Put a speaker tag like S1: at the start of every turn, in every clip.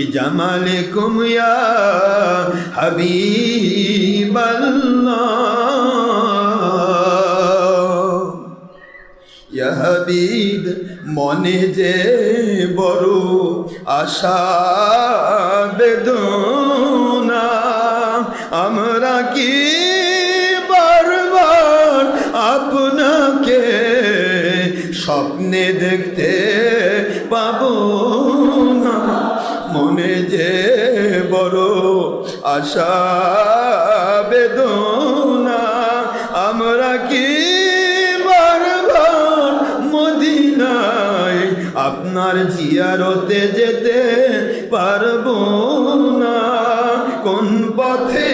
S1: বিজামালিকুম ইয়া হাবিবাল্লাহ। ইয়া হাবিব মনে যে বড় আশা বেদনা, আমরা কি বারবার আপনাকে স্বপ্নে দেখতে পাবো না। মনে যে বড় আশা বেদনা, আমরা কি বারবার মদিনায় আপনার জিয়ারতে যেতে পারবো না। কোন পথে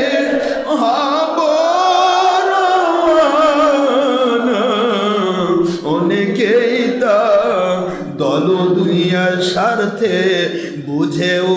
S1: হব রওয়ানা, অনেকেই তা দল দুনিয়ার স্বার্থে বুঝেও